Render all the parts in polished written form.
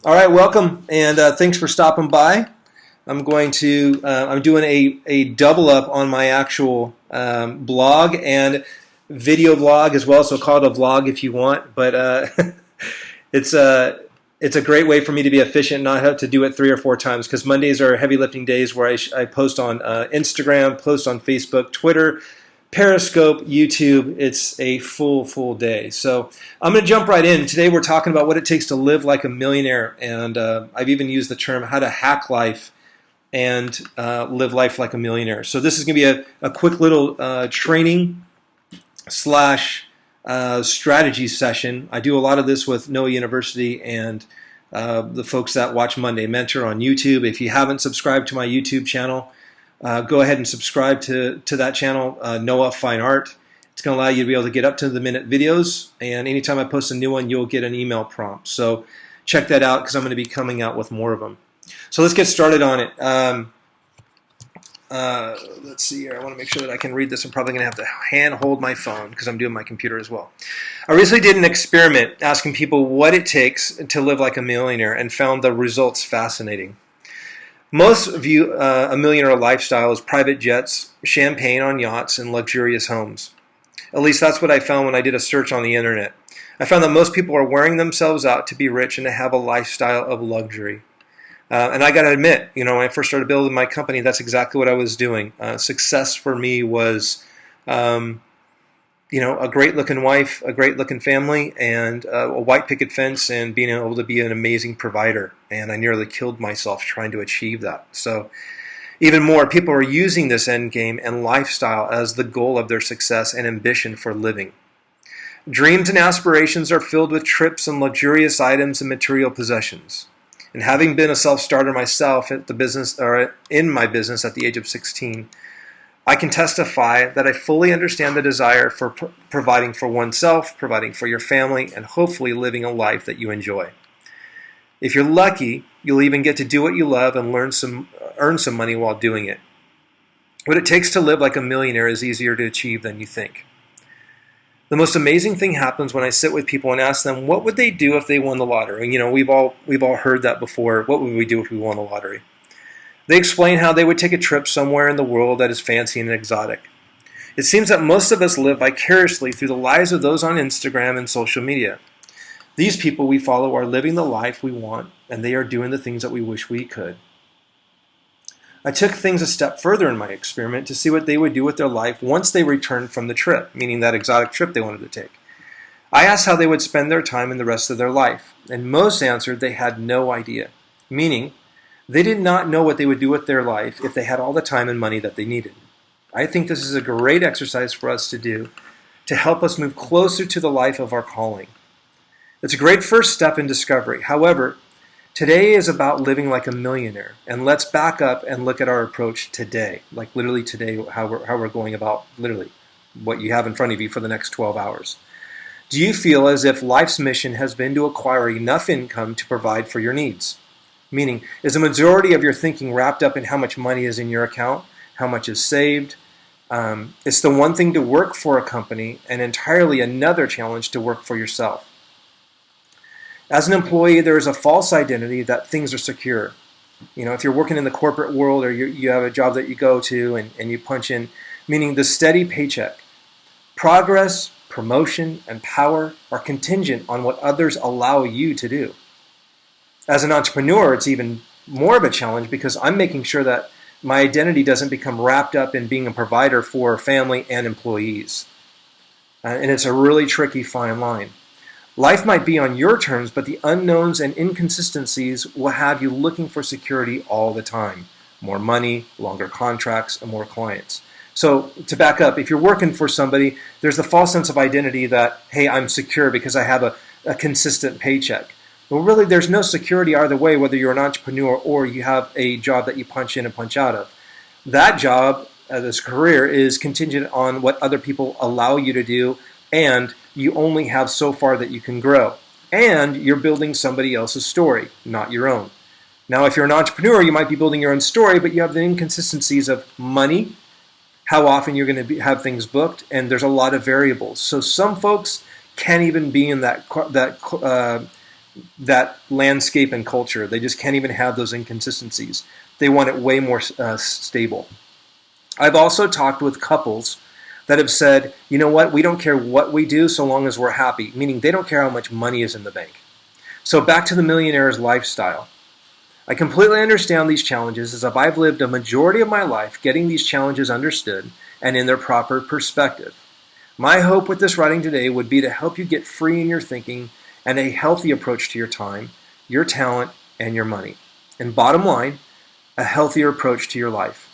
All right, welcome, and thanks for stopping by. I'm doing a double up on my actual blog and video blog as well. So call it a vlog if you want, but it's a it's a great way for me to be efficient, not have to do it 3 or 4 times because Mondays are heavy lifting days where I post on Instagram, post on Facebook, Twitter, Periscope, YouTube. It's a full day. So I'm going to jump right in. Today we're talking about what it takes to live like a millionaire, and I've even used the term how to hack life and live life like a millionaire. So this is going to be a quick little training slash strategy session. I do a lot of this with Noah University and the folks that watch Monday Mentor on YouTube. If you haven't subscribed to my YouTube channel, go ahead and subscribe to that channel, Noah Fine Art. It's going to allow you to be able to get up to the minute videos, and anytime I post a new one, you'll get an email prompt. So check that out because I'm going to be coming out with more of them. So let's get started on it. Let's see here. I want to make sure that I can read this. I'm probably going to have to hand hold my phone because I'm doing my computer as well. I recently did an experiment asking people what it takes to live like a millionaire and found the results fascinating. Most view a millionaire lifestyle as private jets, champagne on yachts, and luxurious homes. At least that's what I found when I did a search on the internet. I found that most people are wearing themselves out to be rich and to have a lifestyle of luxury. And I got to admit, when I first started building my company, that's exactly what I was doing. Success for me was, a great-looking wife, a great-looking family, and a white picket fence, and being able to be an amazing provider. And I nearly killed myself trying to achieve that. So even more, people are using this end game and lifestyle as the goal of their success and ambition for living. Dreams and aspirations are filled with trips and luxurious items and material possessions. And having been a self-starter myself at the business or in my business at the age of 16, I can testify that I fully understand the desire for providing for oneself, providing for your family, and hopefully living a life that you enjoy. If you're lucky, you'll even get to do what you love and earn some money while doing it. What it takes to live like a millionaire is easier to achieve than you think. The most amazing thing happens when I sit with people and ask them what would they do if they won the lottery. And we've all heard that before. What would we do if we won the lottery? They explain how they would take a trip somewhere in the world that is fancy and exotic. It seems that most of us live vicariously through the lives of those on Instagram and social media. These people we follow are living the life we want, and they are doing the things that we wish we could. I took things a step further in my experiment to see what they would do with their life once they returned from the trip, meaning that exotic trip they wanted to take. I asked how they would spend their time and the rest of their life, and most answered they had no idea, meaning they did not know what they would do with their life if they had all the time and money that they needed. I think this is a great exercise for us to do to help us move closer to the life of our calling. It's a great first step in discovery. However, today is about living like a millionaire, and let's back up and look at our approach today, like literally today, how we're going about literally what you have in front of you for the next 12 hours. Do you feel as if life's mission has been to acquire enough income to provide for your needs? Meaning, is the majority of your thinking wrapped up in how much money is in your account, how much is saved? It's the one thing to work for a company and entirely another challenge to work for yourself. As an employee, there is a false identity that things are secure. If you're working in the corporate world or you have a job that you go to and you punch in, meaning the steady paycheck. Progress, promotion, and power are contingent on what others allow you to do. As an entrepreneur, it's even more of a challenge because I'm making sure that my identity doesn't become wrapped up in being a provider for family and employees. And it's a really tricky fine line. Life might be on your terms, but the unknowns and inconsistencies will have you looking for security all the time. More money, longer contracts, and more clients. So to back up, if you're working for somebody, there's the false sense of identity that, hey, I'm secure because I have a consistent paycheck. But really, there's no security either way, whether you're an entrepreneur or you have a job that you punch in and punch out of. That job, this career, is contingent on what other people allow you to do, and you only have so far that you can grow. And you're building somebody else's story, not your own. Now, if you're an entrepreneur, you might be building your own story, but you have the inconsistencies of money, how often you're going to have things booked, and there's a lot of variables. So some folks can't even be in that that landscape and culture. They just can't even have those inconsistencies. They want it way more stable. I've also talked with couples that have said, you know what, we don't care what we do so long as we're happy, meaning they don't care how much money is in the bank. So back to the millionaire's lifestyle. I completely understand these challenges as I've lived a majority of my life getting these challenges understood and in their proper perspective. My hope with this writing today would be to help you get free in your thinking and a healthy approach to your time, your talent, and your money. And bottom line, a healthier approach to your life.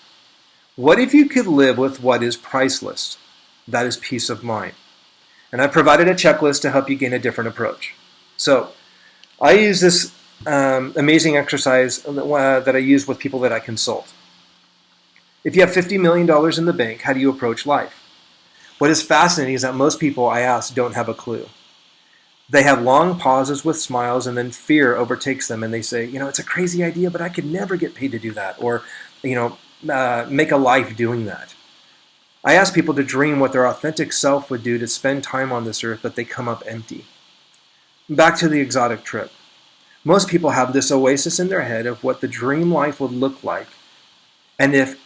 What if you could live with what is priceless? That is peace of mind. And I provided a checklist to help you gain a different approach. So I use this amazing exercise that I use with people that I consult. If you have $50 million in the bank, how do you approach life? What is fascinating is that most people I ask don't have a clue. They have long pauses with smiles, and then fear overtakes them, and they say, it's a crazy idea, but I could never get paid to do that, or, make a life doing that. I ask people to dream what their authentic self would do to spend time on this earth, but they come up empty. Back to the exotic trip. Most people have this oasis in their head of what the dream life would look like, and if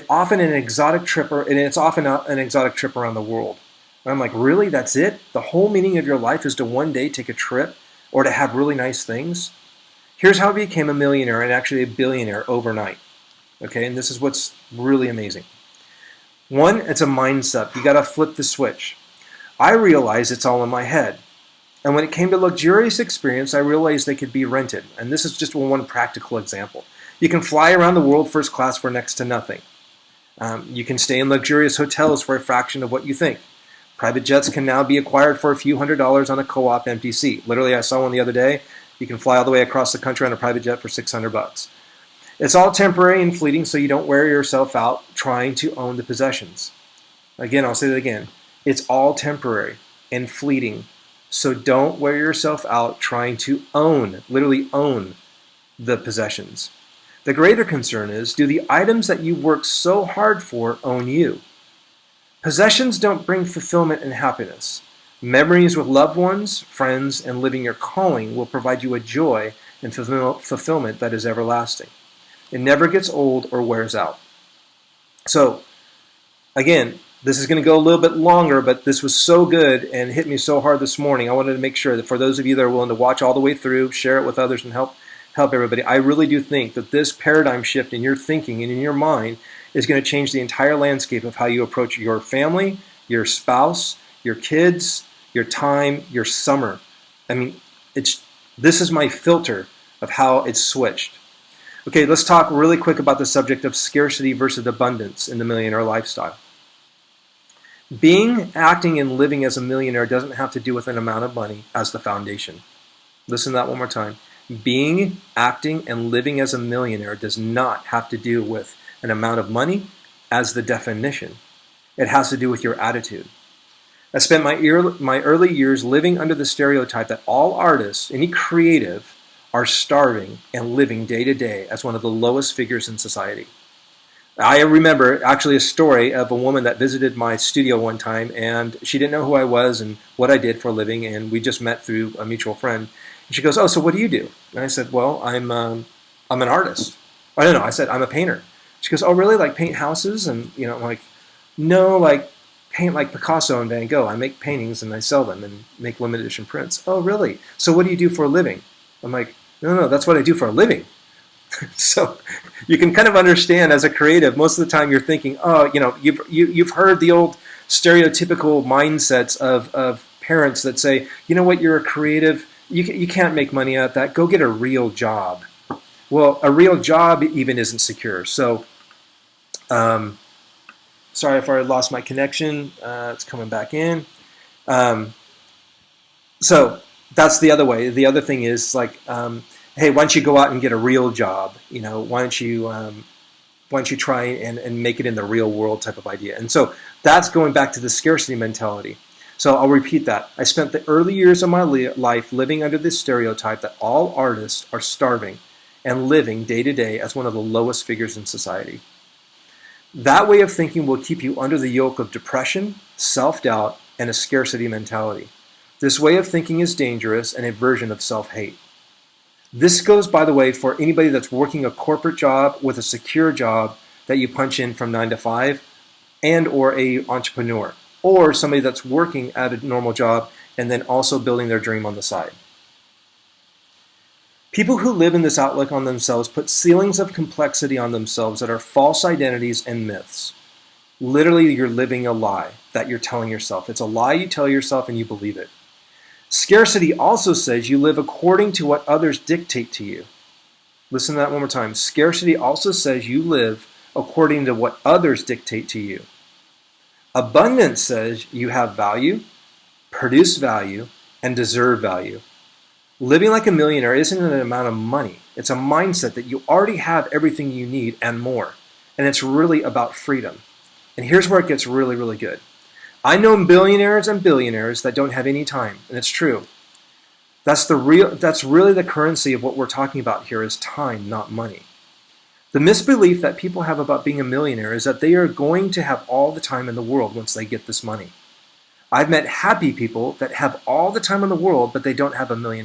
often an exotic trip, and it's often an exotic trip around the world. And I'm like, really? That's it? The whole meaning of your life is to one day take a trip or to have really nice things? Here's how I became a millionaire and actually a billionaire overnight. Okay, and this is what's really amazing. One, it's a mindset. You got to flip the switch. I realized it's all in my head. And when it came to luxurious experience, I realized they could be rented. And this is just one practical example. You can fly around the world first class for next to nothing. You can stay in luxurious hotels for a fraction of what you think. Private jets can now be acquired for a few $100s on a co-op empty seat. Literally, I saw one the other day. You can fly all the way across the country on a private jet for $600. It's all temporary and fleeting, so you don't wear yourself out trying to own the possessions. Again, I'll say that again. It's all temporary and fleeting, so don't wear yourself out trying to literally own the possessions. The greater concern is, do the items that you work so hard for own you? Possessions don't bring fulfillment and happiness. Memories with loved ones, friends, and living your calling will provide you a joy and fulfillment that is everlasting. It never gets old or wears out. So, again, this is going to go a little bit longer, but this was so good and hit me so hard this morning. I wanted to make sure that for those of you that are willing to watch all the way through, share it with others, and help everybody. I really do think that this paradigm shift in your thinking and in your mind is going to change the entire landscape of how you approach your family, your spouse, your kids, your time, your summer. I mean, this is my filter of how it's switched. Okay, let's talk really quick about the subject of scarcity versus abundance in the millionaire lifestyle. Being, acting, and living as a millionaire doesn't have to do with an amount of money as the foundation. Listen to that one more time. Being, acting, and living as a millionaire does not have to do with an amount of money as the definition. It has to do with your attitude. I spent my early years living under the stereotype that all artists, any creative, are starving and living day to day as one of the lowest figures in society. I remember actually a story of a woman that visited my studio one time, and she didn't know who I was and what I did for a living, and we just met through a mutual friend. And she goes, "Oh, so what do you do?" And I said, "Well, I'm an artist." I don't know. I said, "I'm a painter." She goes, "Oh, really? Like paint houses?" And I'm like, "No, like paint like Picasso and Van Gogh. I make paintings and I sell them and make limited edition prints." "Oh, really? So what do you do for a living?" I'm like, No, that's what I do for a living." So you can kind of understand as a creative, most of the time you're thinking, oh, you've heard the old stereotypical mindsets of parents that say, you know what, you're a creative, you can't make money at that, go get a real job. Well, a real job even isn't secure. So, sorry if I lost my connection. It's coming back in. So that's the other way. The other thing is like, hey, why don't you go out and get a real job? Why don't you try and make it in the real world type of idea? And so that's going back to the scarcity mentality. So I'll repeat that. I spent the early years of my life living under this stereotype that all artists are starving and living day to day as one of the lowest figures in society. That way of thinking will keep you under the yoke of depression, self-doubt, and a scarcity mentality. This way of thinking is dangerous and a version of self-hate. This goes, by the way, for anybody that's working a corporate job with a secure job that you punch in from 9 to 5, and or a entrepreneur, or somebody that's working at a normal job and then also building their dream on the side. People who live in this outlook on themselves put ceilings of complexity on themselves that are false identities and myths. Literally, you're living a lie that you're telling yourself. It's a lie you tell yourself and you believe it. Scarcity also says you live according to what others dictate to you. Listen to that one more time. Scarcity also says you live according to what others dictate to you. Abundance says you have value, produce value, and deserve value. Living like a millionaire isn't an amount of money. It's a mindset that you already have everything you need and more. And it's really about freedom. And here's where it gets really, really good. I know billionaires and billionaires that don't have any time, and it's true. That's really the currency of what we're talking about here is time, not money. The misbelief that people have about being a millionaire is that they are going to have all the time in the world once they get this money. I've met happy people that have all the time in the world, but they don't have $1 million.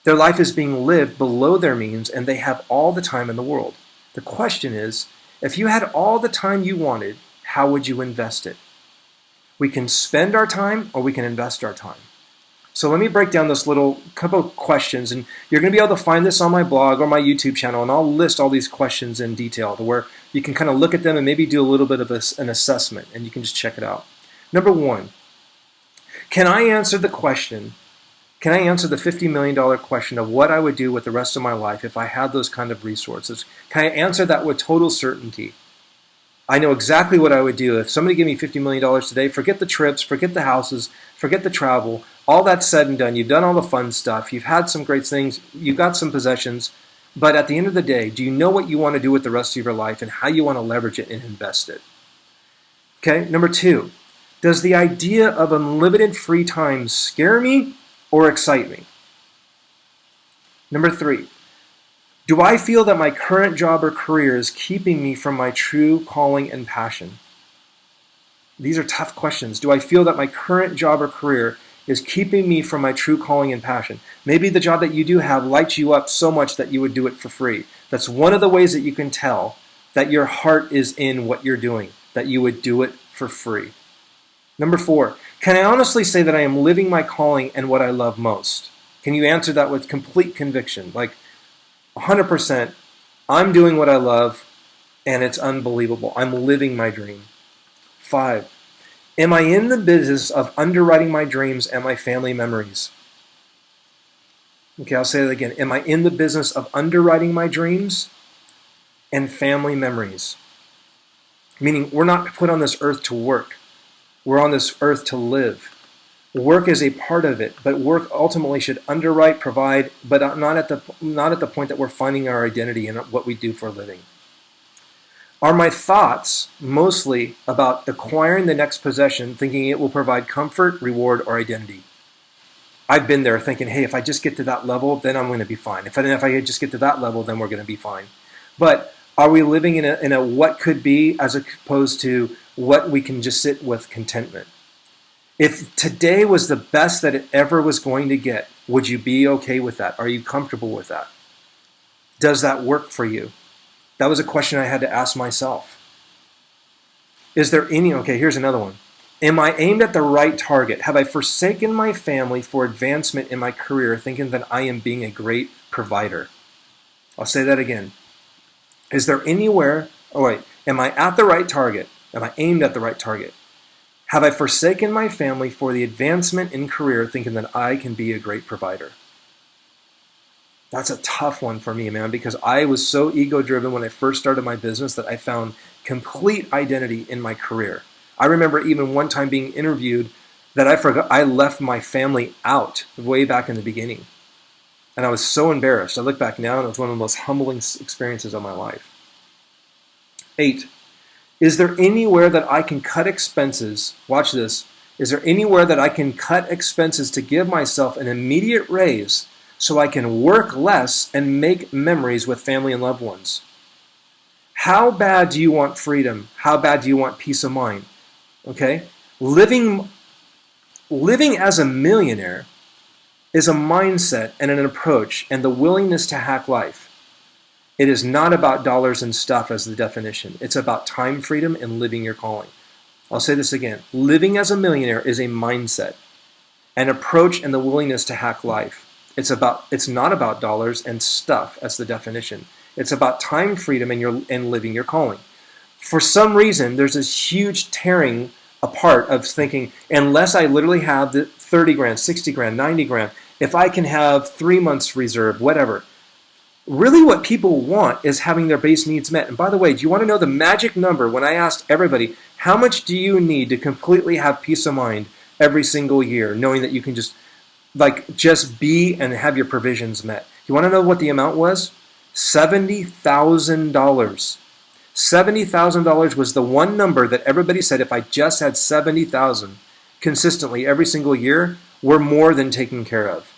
Their life is being lived below their means, and they have all the time in the world. The question is, if you had all the time you wanted, how would you invest it? We can spend our time or we can invest our time. So let me break down this little couple of questions, and you're going to be able to find this on my blog or my YouTube channel, and I'll list all these questions in detail to where you can kind of look at them and maybe do a little bit of an assessment, and you can just check it out. Number one, can I answer the $50 million question of what I would do with the rest of my life if I had those kind of resources? Can I answer that with total certainty? I know exactly what I would do. If somebody gave me $50 million today, forget the trips, forget the houses, forget the travel, all that's said and done. You've done all the fun stuff. You've had some great things. You've got some possessions. But at the end of the day, do you know what you want to do with the rest of your life and how you want to leverage it and invest it? Okay, number two. Does the idea of unlimited free time scare me or excite me? Number three, do I feel that my current job or career is keeping me from my true calling and passion? These are tough questions. Do I feel that my current job or career is keeping me from my true calling and passion? Maybe the job that you do have lights you up so much that you would do it for free. That's one of the ways that you can tell that your heart is in what you're doing, that you would do it for free. Number four, can I honestly say that I am living my calling and what I love most? Can you answer that with complete conviction? Like 100%, I'm doing what I love and it's unbelievable. I'm living my dream. 5, am I in the business of underwriting my dreams and my family memories? Okay, I'll say that again. Am I in the business of underwriting my dreams and family memories? Meaning we're not put on this earth to work. We're on this earth to live. Work is a part of it, but work ultimately should underwrite, provide, but not at the point that we're finding our identity in what we do for a living. Are my thoughts mostly about acquiring the next possession, thinking it will provide comfort, reward, or identity? I've been there thinking, hey, if I just get to that level, then I'm going to be fine. If I just get to that level, then we're going to be fine. But are we living in a what could be as opposed to what we can just sit with contentment? If today was the best that it ever was going to get, would you be okay with that? Are you comfortable with that? Does that work for you? That was a question I had to ask myself. Here's another one. Am I aimed at the right target? Have I forsaken my family for advancement in my career, thinking that I am being a great provider? I'll say that again. Am I at the right target? Am I aimed at the right target? Have I forsaken my family for the advancement in career, thinking that I can be a great provider? That's a tough one for me, man, because I was so ego-driven when I first started my business that I found complete identity in my career. I remember even one time being interviewed that I left my family out way back in the beginning. And I was so embarrassed. I look back now and it was one of the most humbling experiences of my life. 8, is there anywhere that I can cut expenses? Watch this. Is there anywhere that I can cut expenses to give myself an immediate raise so I can work less and make memories with family and loved ones? How bad do you want freedom? How bad do you want peace of mind? Okay? Living living as a millionaire is a mindset and an approach and the willingness to hack life. It is not about dollars and stuff as the definition. It's about time freedom and living your calling. I'll say this again. Living as a millionaire is a mindset, an approach, and the willingness to hack life. It's not about dollars and stuff as the definition. It's about time freedom and living your calling. For some reason, there's this huge tearing apart of thinking, unless I literally have the 30 grand, 60 grand, 90 grand, if I can have 3 months reserve, whatever. Really what people want is having their base needs met. And by the way, do you want to know the magic number? When I asked everybody, how much do you need to completely have peace of mind every single year, knowing that you can just be and have your provisions met? You want to know what the amount was? $70,000. $70,000 was the one number that everybody said, if I just had $70,000 consistently every single year, we're more than taken care of.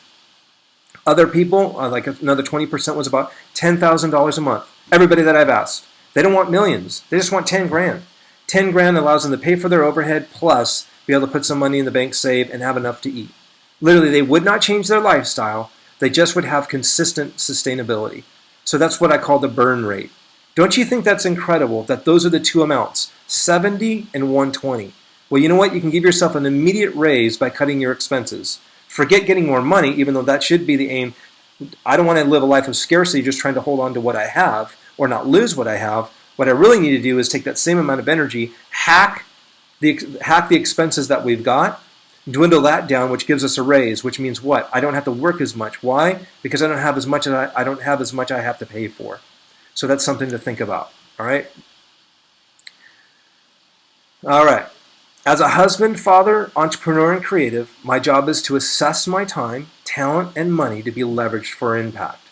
Other people, like another 20%, was about $10,000 a month. Everybody that I've asked, they don't want millions. They just want 10 grand. 10 grand allows them to pay for their overhead, plus be able to put some money in the bank, save, and have enough to eat. Literally, they would not change their lifestyle. They just would have consistent sustainability. So that's what I call the burn rate. Don't you think that's incredible that those are the two amounts, 70 and 120? Well, you know what? You can give yourself an immediate raise by cutting your expenses. Forget getting more money, even though that should be the aim. I don't want to live a life of scarcity just trying to hold on to what I have or not lose what I have. What I really need to do is take that same amount of energy, hack the expenses that we've got, dwindle that down, which gives us a raise, which means what? I don't have to work as much. Why? Because I don't have as much I have to pay for. So that's something to think about. All right. All right. As a husband, father, entrepreneur, and creative, my job is to assess my time, talent, and money to be leveraged for impact.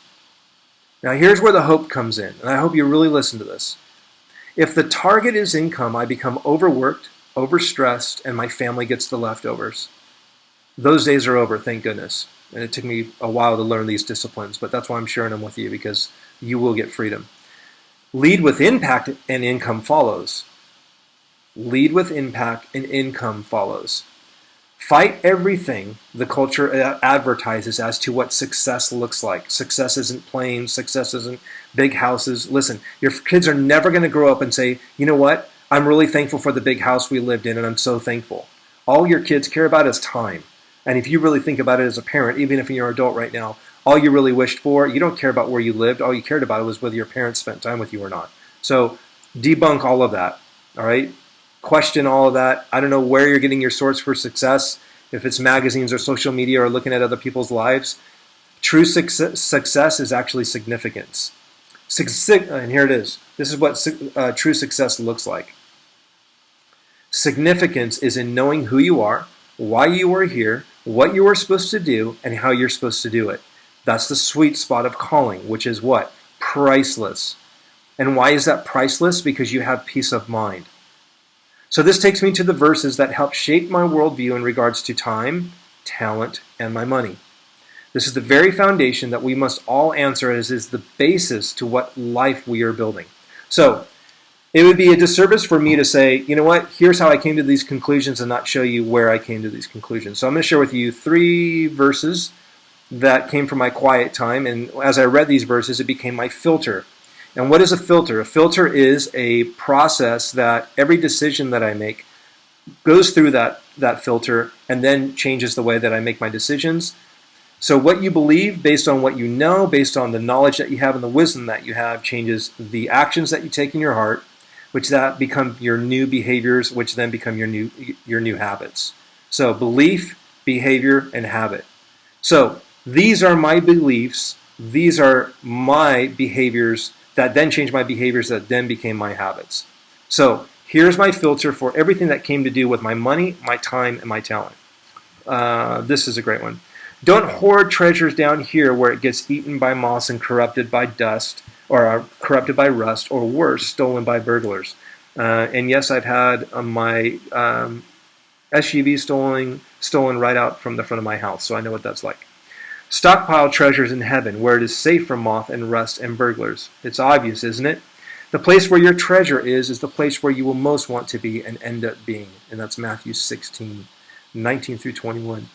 Now here's where the hope comes in, and I hope you really listen to this. If the target is income, I become overworked, overstressed, and my family gets the leftovers. Those days are over, thank goodness. And it took me a while to learn these disciplines, but that's why I'm sharing them with you, because you will get freedom. Lead with impact and income follows. Lead with impact and income follows. Fight everything the culture advertises as to what success looks like. Success isn't planes. Success isn't big houses. Listen, your kids are never going to grow up and say, you know what? I'm really thankful for the big house we lived in, and I'm so thankful. All your kids care about is time. And if you really think about it as a parent, even if you're an adult right now, all you really wished for, you don't care about where you lived. All you cared about was whether your parents spent time with you or not. So debunk all of that, all right? Question all of that. I don't know where you're getting your source for success, if it's magazines or social media or looking at other people's lives. True success is actually significance. And here it is. This is what true success looks like. Significance is in knowing who you are, why you are here, what you are supposed to do, and how you're supposed to do it. That's the sweet spot of calling, which is what? Priceless. And why is that priceless? Because you have peace of mind. So this takes me to the verses that help shape my worldview in regards to time, talent, and my money. This is the very foundation that we must all answer as is the basis to what life we are building. So it would be a disservice for me to say, you know what, here's how I came to these conclusions and not show you where I came to these conclusions. So I'm going to share with you 3 verses that came from my quiet time. And as I read these verses, it became my filter. And what is a filter? A filter is a process that every decision that I make goes through that filter and then changes the way that I make my decisions. So what you believe based on what you know, based on the knowledge that you have and the wisdom that you have, changes the actions that you take in your heart, which that become your new behaviors, which then become your new habits. So belief, behavior, and habit. So these are my beliefs. These are my behaviors that then changed my behaviors that then became my habits. So here's my filter for everything that came to do with my money, my time, and my talent. This is a great one. Don't hoard treasures down here where it gets eaten by moths and corrupted by dust, or corrupted by rust, or worse, stolen by burglars. And yes, I've had my SUV stolen right out from the front of my house, so I know what that's like. Stockpile treasures in heaven, where it is safe from moth and rust and burglars. It's obvious, isn't it? The place where your treasure is the place where you will most want to be and end up being. And that's Matthew 16:9. 19 through 21.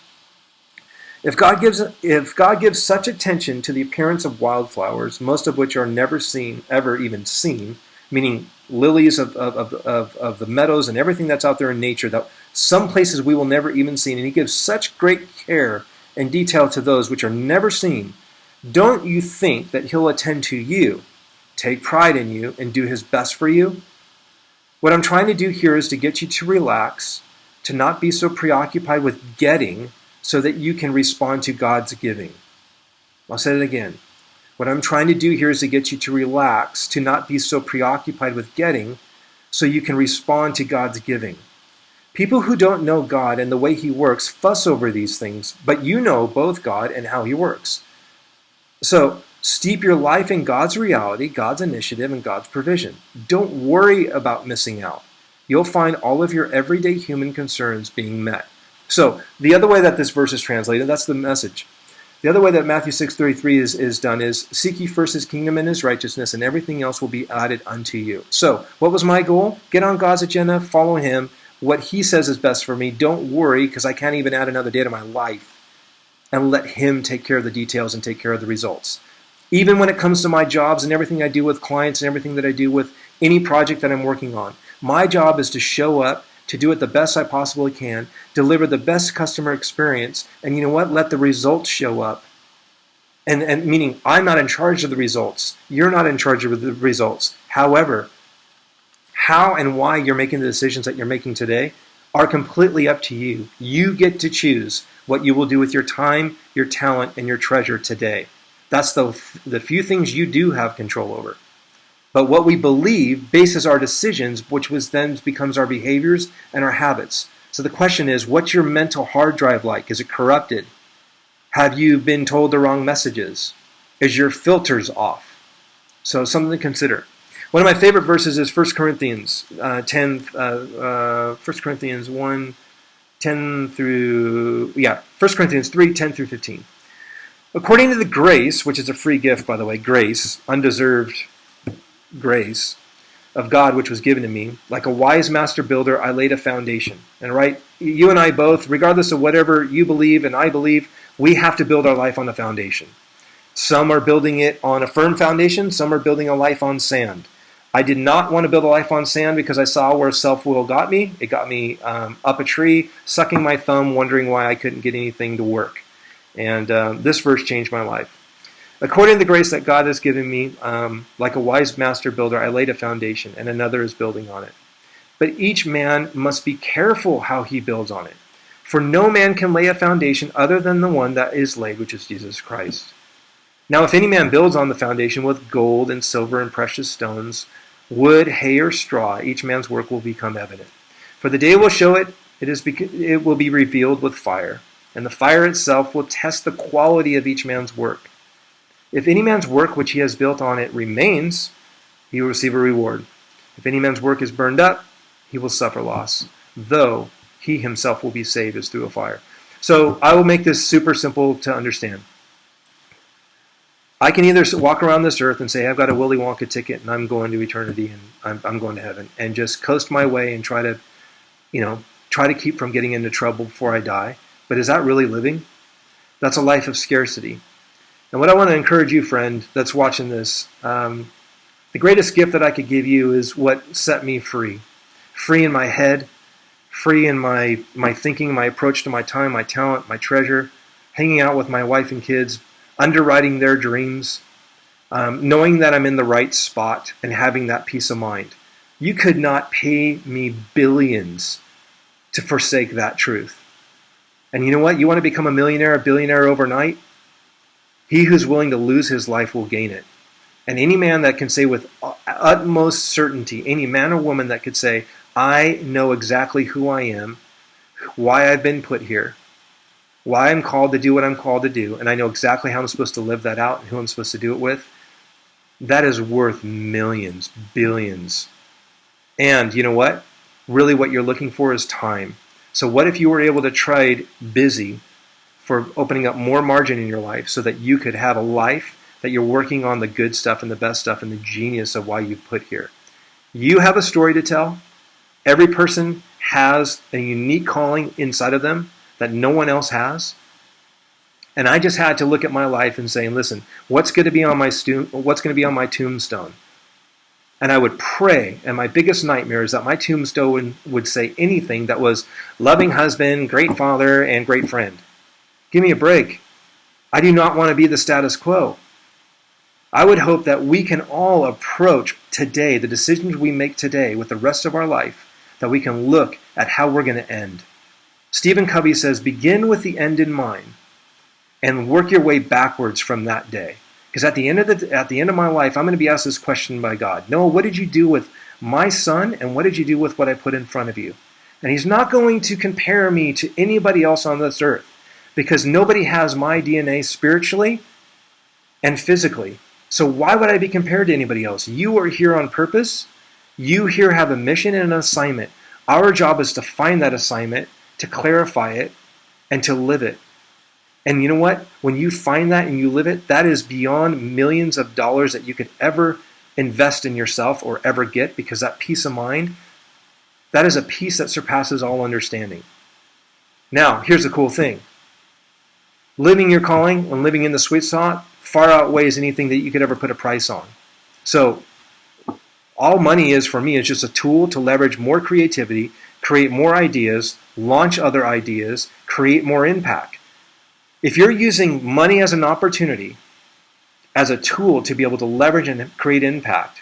If God gives such attention to the appearance of wildflowers, most of which are never seen, ever even seen, meaning lilies of the meadows and everything that's out there in nature, that some places we will never even see, and he gives such great care and detail to those which are never seen, don't you think that he'll attend to you, take pride in you, and do his best for you? What I'm trying to do here is to get you to relax, to not be so preoccupied with getting, so that you can respond to God's giving. I'll say it again. What I'm trying to do here is to get you to relax, to not be so preoccupied with getting, so you can respond to God's giving. People who don't know God and the way he works fuss over these things, but you know both God and how he works. So steep your life in God's reality, God's initiative, and God's provision. Don't worry about missing out. You'll find all of your everyday human concerns being met. So the other way that this verse is translated, that's the Message. The other way that Matthew 6:33 is done is, seek ye first his kingdom and his righteousness, and everything else will be added unto you. So what was my goal? Get on God's agenda, follow him. What he says is best for me. Don't worry, because I can't even add another day to my life. And let him take care of the details and take care of the results. Even when it comes to my jobs and everything I do with clients and everything that I do with any project that I'm working on, my job is to show up, to do it the best I possibly can, deliver the best customer experience, and you know what? Let the results show up. And meaning I'm not in charge of the results. You're not in charge of the results. However, how and why you're making the decisions that you're making today are completely up to you. You get to choose what you will do with your time, your talent, and your treasure today. That's the few things you do have control over. But what we believe bases our decisions, which then becomes our behaviors and our habits. So the question is, what's your mental hard drive like? Is it corrupted? Have you been told the wrong messages? Is your filters off? So something to consider. One of my favorite verses is 1 Corinthians 1 Corinthians 3, 10 through 15. According to the grace, which is a free gift, by the way, grace, undeserved grace of God which was given to me, like a wise master builder, I laid a foundation. And right, you and I both, regardless of whatever you believe and I believe, we have to build our life on a foundation. Some are building it on a firm foundation, some are building a life on sand. I did not want to build a life on sand because I saw where self-will got me. It got me up a tree, sucking my thumb, wondering why I couldn't get anything to work. And this verse changed my life. According to the grace that God has given me, like a wise master builder, I laid a foundation, and another is building on it. But each man must be careful how he builds on it. For no man can lay a foundation other than the one that is laid, which is Jesus Christ. Now, if any man builds on the foundation with gold and silver and precious stones, wood, hay, or straw, each man's work will become evident. For the day will show it, it will be revealed with fire, and the fire itself will test the quality of each man's work. If any man's work which he has built on it remains, he will receive a reward. If any man's work is burned up, he will suffer loss, though he himself will be saved as through a fire. So I will make this super simple to understand. I can either walk around this earth and say, I've got a Willy Wonka ticket and I'm going to eternity and I'm going to heaven, and just coast my way and try to keep from getting into trouble before I die. But is that really living? That's a life of scarcity. And what I want to encourage you, friend, that's watching this, the greatest gift that I could give you is what set me free. Free in my head, free in my thinking, my approach to my time, my talent, my treasure, hanging out with my wife and kids, underwriting their dreams, knowing that I'm in the right spot and having that peace of mind. You could not pay me billions to forsake that truth. And you know what? You want to become a billionaire overnight? He who's willing to lose his life will gain it. And any man that can say with utmost certainty, any man or woman that could say, I know exactly who I am, why I've been put here, why I'm called to do what I'm called to do, and I know exactly how I'm supposed to live that out and who I'm supposed to do it with, that is worth millions, billions. And you know what? Really what you're looking for is time. So what if you were able to trade busy for opening up more margin in your life so that you could have a life that you're working on the good stuff and the best stuff and the genius of why you've put here? You have a story to tell. Every person has a unique calling inside of them that no one else has. And I just had to look at my life and say, listen, what's going to be on my tombstone? And I would pray, and my biggest nightmare is that my tombstone would say anything that was loving husband, great father, and great friend. Give me a break. I do not want to be the status quo. I would hope that we can all approach today, the decisions we make today with the rest of our life, that we can look at how we're going to end. Stephen Covey says, begin with the end in mind and work your way backwards from that day. Because at the end of my life, I'm going to be asked this question by God. Noah, what did you do with my son, and what did you do with what I put in front of you? And he's not going to compare me to anybody else on this earth, because nobody has my DNA spiritually and physically. So why would I be compared to anybody else? You are here on purpose. You here have a mission and an assignment. Our job is to find that assignment, to clarify it, and to live it. And you know what? When you find that and you live it, that is beyond millions of dollars that you could ever invest in yourself or ever get, because that peace of mind, that is a peace that surpasses all understanding. Now, here's the cool thing. Living your calling and living in the sweet spot far outweighs anything that you could ever put a price on. So all money is for me is just a tool to leverage more creativity, create more ideas, launch other ideas, create more impact. If you're using money as an opportunity, as a tool to be able to leverage and create impact,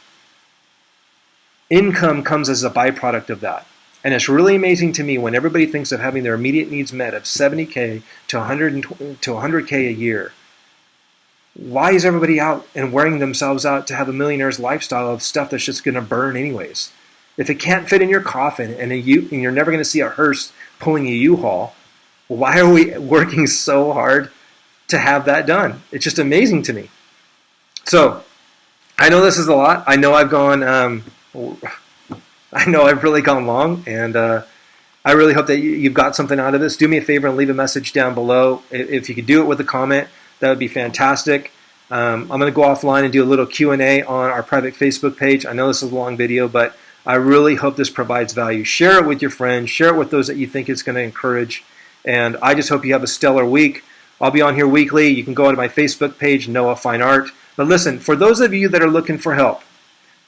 income comes as a byproduct of that. And it's really amazing to me when everybody thinks of having their immediate needs met of $70K to $100K a year. Why is everybody out and wearing themselves out to have a millionaire's lifestyle of stuff that's just going to burn anyways? If it can't fit in your coffin and you're never going to see a hearse pulling a U-Haul, why are we working so hard to have that done? It's just amazing to me. So I know this is a lot. I know I've really gone long, and I really hope that you've got something out of this. Do me a favor and leave a message down below. If you could do it with a comment, that would be fantastic. I'm going to go offline and do a little Q&A on our private Facebook page. I know this is a long video, but I really hope this provides value. Share it with your friends. Share it with those that you think it's going to encourage. And I just hope you have a stellar week. I'll be on here weekly. You can go to my Facebook page, Noah Fine Art. But listen, for those of you that are looking for help,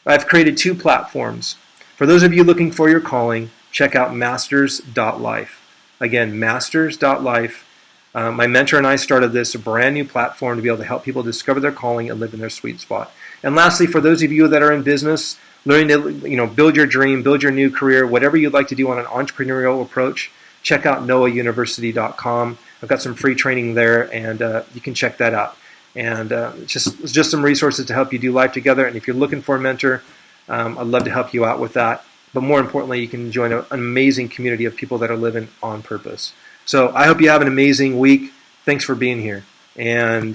I've created 2 platforms. For those of you looking for your calling, check out masters.life. Again, masters.life. My mentor and I started this brand new platform to be able to help people discover their calling and live in their sweet spot. And lastly, for those of you that are in business, learning to build your dream, build your new career, whatever you'd like to do on an entrepreneurial approach, check out noahuniversity.com. I've got some free training there, and you can check that out. And just some resources to help you do life together. And if you're looking for a mentor, I'd love to help you out with that. But more importantly, you can join an amazing community of people that are living on purpose. So I hope you have an amazing week. Thanks for being here. And